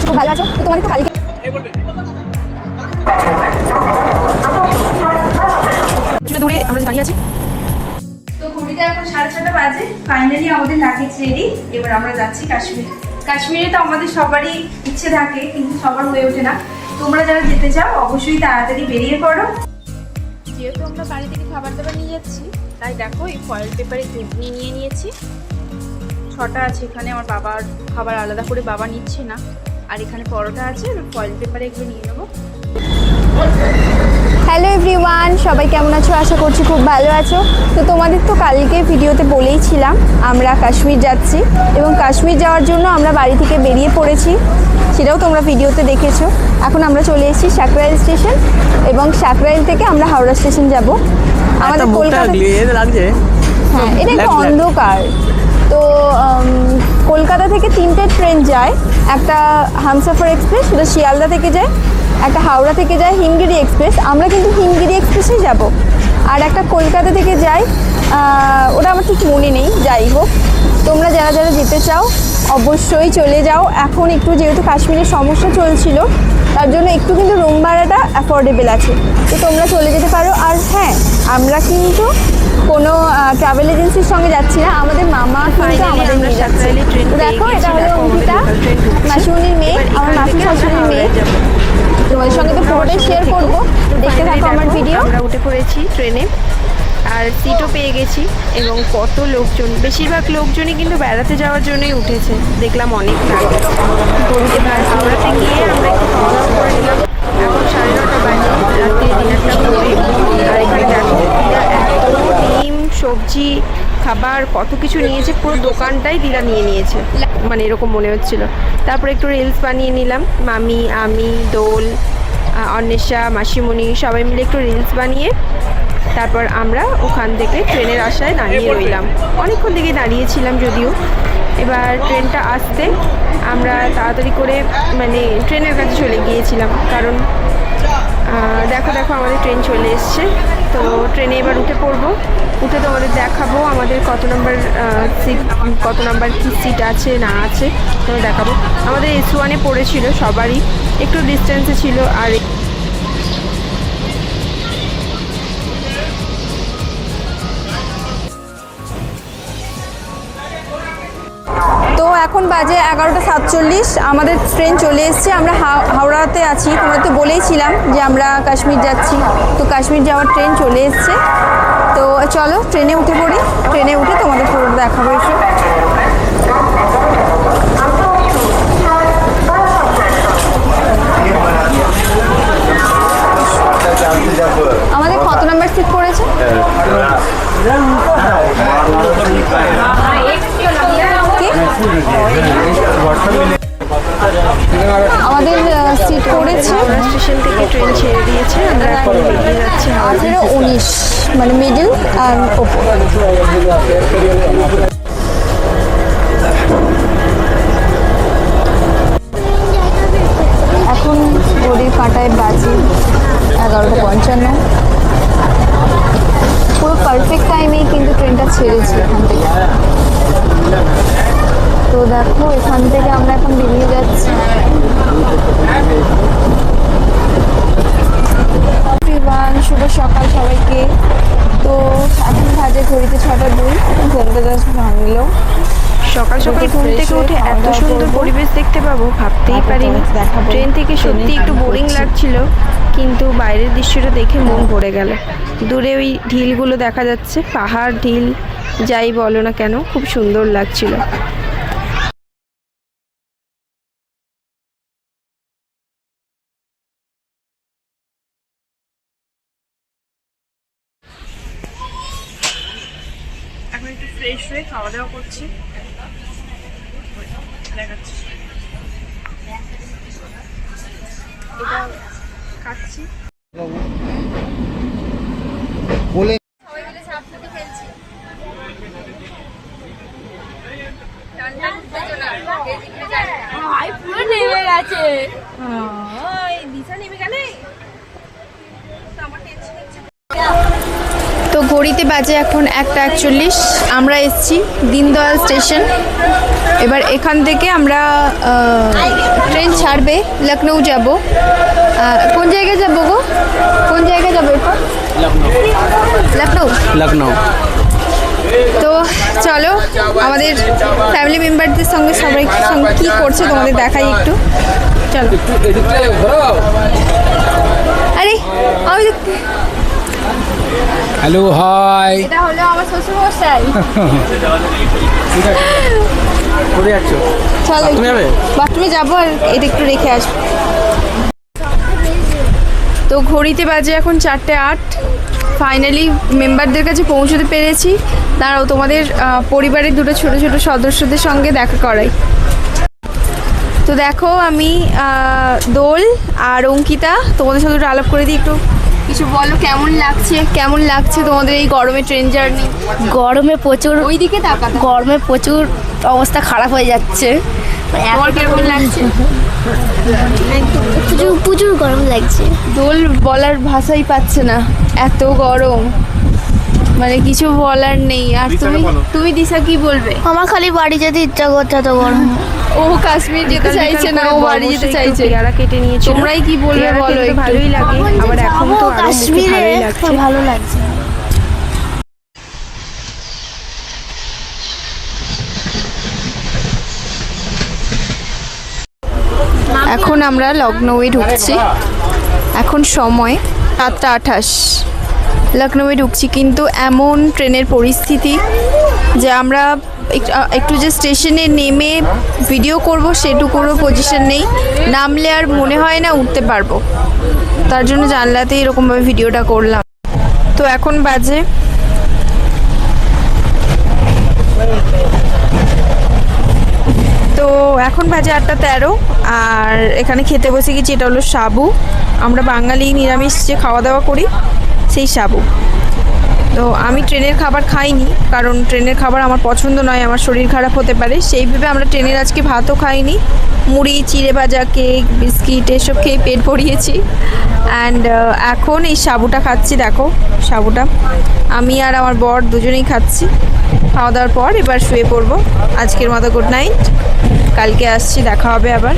করছি, খুব ভালো আছো? তো তোমাদের তো কালকে দূরে আমরা দাঁড়িয়ে আছি। তো ঘড়িতে এখন 6:30 বাজে। ফাইনালি আমাদের লাগেজ রেডি। এবার আমরা যাচ্ছি কাশ্মীর। কাশ্মীরে তো আমাদের সবারই ইচ্ছে থাকে, কিন্তু সবার হয়ে ওঠে না। তোমরা যারা যেতে চাও অবশ্যই তাড়াতাড়ি বেরিয়ে পড়ো। যেহেতু আমরা বাড়ি থেকে খাবার দাবার নিয়ে যাচ্ছি, তাই দেখো এই ফয়েল পেপারে ঘুগনি নিয়ে নিয়েছি। 6টা আছে এখানে। আমার বাবার খাবার আলাদা করে বাবা নিচ্ছে না। আর এখানে পরোটা আছে, ফয়েল পেপারে এগুলো নিয়ে নেবো। হ্যালো এভরিওয়ান, সবাই কেমন আছো? আশা করছি খুব ভালো আছো। তো তোমাদের তো কালকে ভিডিওতে বলেইছিলাম আমরা কাশ্মীর যাচ্ছি, এবং কাশ্মীর যাওয়ার জন্য আমরা বাড়ি থেকে বেরিয়ে পড়েছি, সেটাও তোমরা ভিডিওতে দেখেছো। এখন আমরা চলে এসেছি সাকরাইল স্টেশন, এবং সাকরাইল থেকে আমরা হাওড়া স্টেশন যাব। আমাদের কলকাতা লাগছে, হ্যাঁ এটা একটু অন্ধকার। তো কলকাতা থেকে 3টে ট্রেন যায়। একটা হামসাফার এক্সপ্রেস, সেটা শিয়ালদা থেকে যায়। একটা হাওড়া থেকে যায় হিমগিরি এক্সপ্রেস, আমরা কিন্তু হিমগিরি এক্সপ্রেসেই যাব। আর একটা কলকাতা থেকে যায়, ওটা আমার ঠিক মনে নেই। যাই হোক, তোমরা যারা যারা যেতে চাও অবশ্যই চলে যাও। এখন একটু যেহেতু কাশ্মীরের সমস্যা চলছিল, তার জন্য একটু কিন্তু রুম ভাড়াটা অ্যাফোর্ডেবল আছে, তো তোমরা চলে যেতে পারো। আর হ্যাঁ, আমরা কিন্তু কোনো ট্রাভেল এজেন্সির সঙ্গে যাচ্ছি না, আমাদের মামা কিন্তু আমাদের নিয়ে যাচ্ছে। দেখো, এটা হলো অঙ্কিতা, মাসিমণির মেয়ে, আমার মাসি শাশুড়ির মেয়ে। তোমাদের সঙ্গে তো পুরোটাই শেয়ার করবো, দেখতে থাকো আমার ভিডিও। আমরা উঠে পড়েছি ট্রেনে, আর সিটও পেয়ে গেছি। এবং কত লোকজন, বেশিরভাগ লোকজনই কিন্তু বেড়াতে যাওয়ার জন্যই উঠেছে। দেখলাম অনেক রাত। এবার হাওড়াতে গিয়ে আমরা একটু খাওয়া দাওয়া করে নিলাম। এখন 9:30 বাজে, রাত্রে ডিনারটা করে। আর এখানে দেখো এত ডিম, সবজি, খাবার কত কিছু নিয়েছে। পুরো দোকানটাই দিদা নিয়ে নিয়েছে, মানে এরকম মনে হচ্ছিল। তারপরে একটু রিলস বানিয়ে নিলাম, মামি, আমি, দোল, অন্বেষা, মাসিমণি সবাই মিলে একটু রিলস বানিয়ে তারপর আমরা ওখান থেকে ট্রেনের আশায় দাঁড়িয়ে রইলাম। অনেকক্ষণ থেকে দাঁড়িয়েছিলাম যদিও। এবার ট্রেনটা আসতে আমরা তাড়াতাড়ি করে মানে ট্রেনের কাছে চলে গিয়েছিলাম, কারণ দেখো দেখো আমাদের ট্রেন চলে এসছে। তো ট্রেনে এবার উঠে পড়বো। উঠে তোমাদের দেখাবো আমাদের কত নাম্বার সিট, কত নাম্বার কী সিট আছে না আছে তোমাদের দেখাবো। আমাদের S1-এ পড়েছিল, সবারই একটু ডিস্টেন্সে ছিল। আর তো এখন বাজে 11:47, আমাদের ট্রেন চলে এসছে। আমরা হাওড়াতে আছি, তোমরা তো বলেইছিলাম যে আমরা কাশ্মীর যাচ্ছি। তো কাশ্মীর যাওয়ার ট্রেন চলে এসছে। তো চলো ট্রেনে উঠে পড়ি। ট্রেনে উঠে তোমাদের পুরো দেখাবো এসে। আমাদের কত নাম্বার সিট পড়েছে? আমাদের সিট পড়েছে। স্টেশন থেকে ট্রেন ছেড়ে দিয়েছে, আমরা এখন বেরিয়ে যাচ্ছি 18-19, মানে মিডল আর ওপর। এখন ঘড়ির কাঁটায় বাজে 11:55। পুরো পারফেক্ট টাইমেই কিন্তু ট্রেনটা ছেড়েছে এখান থেকে। তো দেখো, এখান থেকে আমরা এখন বেরিয়ে যাচ্ছি। শুভ সকাল সবাইকে। তো এখন বাজে ঘড়িতে 6:02, ঘুমটা জাস্ট ভাঙলো। সকাল সকাল ঘুম থেকে উঠে এত সুন্দর পরিবেশ দেখতে পাবো ভাবতেই পারিনি। ট্রেন থেকে সত্যি একটু বোরিং লাগছিল, কিন্তু বাইরের দৃশ্যটা দেখে মন ভরে গেল। দূরে ওই ঢিলগুলো দেখা যাচ্ছে, পাহাড়, ঢিল যাই বলো না কেন, খুব সুন্দর লাগছিল। এখন একটু ফ্রেশ হয়ে খাওয়া দাওয়া করছি, দেখাচ্ছি। এটা খাচ্ছি। পুরো নেমে গেছে, দিশা নেমে গেলে। তো ঘড়িতে বাজে এখন 1:41। আমরা এসেছি দীনদয়াল স্টেশন। এবার এখান থেকে আমরা ট্রেন ছাড়বে, লখনৌ যাব। কোন জায়গায় যাবো গো? কোন জায়গায় যাবো এরপর? লখনৌ। লখনৌ। তো চলো আমাদের ফ্যামিলি মেম্বারদের সঙ্গে সবাই সঙ্গে কী করছে তোমাদের দেখাই একটু। চলো। আরে আমি হ্যালো, হাই। এটা হলো আমার শ্বশুর মশাই। কোথায় যাচ্ছ? চলো তুমি যাবে? বাথরুমে যাবো আর এটা একটু রেখে আসবো। তো ঘড়িতে বাজে এখন 4:08। ফাইনালি মেম্বারদের কাছে পৌঁছতে পেরেছি। দাঁড়াও তোমাদের পরিবারের দুটো ছোট ছোট সদস্যদের সঙ্গে দেখা করাই। তো দেখো আমি দোল আর অঙ্কিতা তোমাদের সাথে একটু আলাপ করে দিই। একটু কিছু বলো, কেমন লাগছে তোমাদের এই গরমে ট্রেন জার্নি? গরমে প্রচুর, ওইদিকে তাকাতে। গরমে প্রচুর অবস্থা খারাপ হয়ে যাচ্ছে। তোমার কিরকম লাগছে? প্রচুর প্রচুর গরম লাগছে। দোল বলার ভাষাই পাচ্ছে না, এত গরম, মানে কিছু বলার নেই। আর তুমি দিশা কি বলবে? আমার খালি বাড়ি যেতে ইচ্ছা করছে, এত গরম। ও কাশ্মীর যেতে চাইছে না, ও বাড়ি যেতে চাইছে। পেয়ারা কেটে নিয়েছে। তোমরাই কি বলবে বলো একটু। ভালোই লাগে, আবার এখন তো আরো কাশ্মীরে ভালোই লাগছে। ভালো লাগছে। এখন আমরা লখনৌয়ে ঢুকছি। এখন সময় 7:28। লখনৌয়ে ঢুকছি, কিন্তু এমন ট্রেনের পরিস্থিতি যে আমরা একটু যে স্টেশনে নেমে ভিডিও করব সেটুকুরও পজিশন নেই। নামলে আর মনে হয় না উঠতে পারবো, তার জন্য জানলাতেই এরকমভাবে ভিডিওটা করলাম। তো এখন বাজে তো এখন বাজে 8:13। আর এখানে খেতে বসে গেছি। এটা হলো সাবু। আমরা বাঙালি নিরামিষ যে খাওয়া দাওয়া করি সেই সাবু। তো আমি ট্রেনের খাবার খাইনি, কারণ ট্রেনের খাবার আমার পছন্দ নয়, আমার শরীর খারাপ হতে পারে। সেইভাবে আমরা ট্রেনের আজকে ভাতও খাইনি। মুড়ি, চিড়ে ভাজা, কেক, বিস্কিট এসব খেয়ে পেট ভরিয়েছি। অ্যান্ড এখন এই সাবুটা খাচ্ছি। দেখো সাবুটা আমি আর আমার বর দুজনেই খাচ্ছি। খাওয়া দাওয়ার পর এবার শুয়ে পড়বো। আজকের মতো গুড নাইট। কালকে আসছি, দেখা হবে আবার।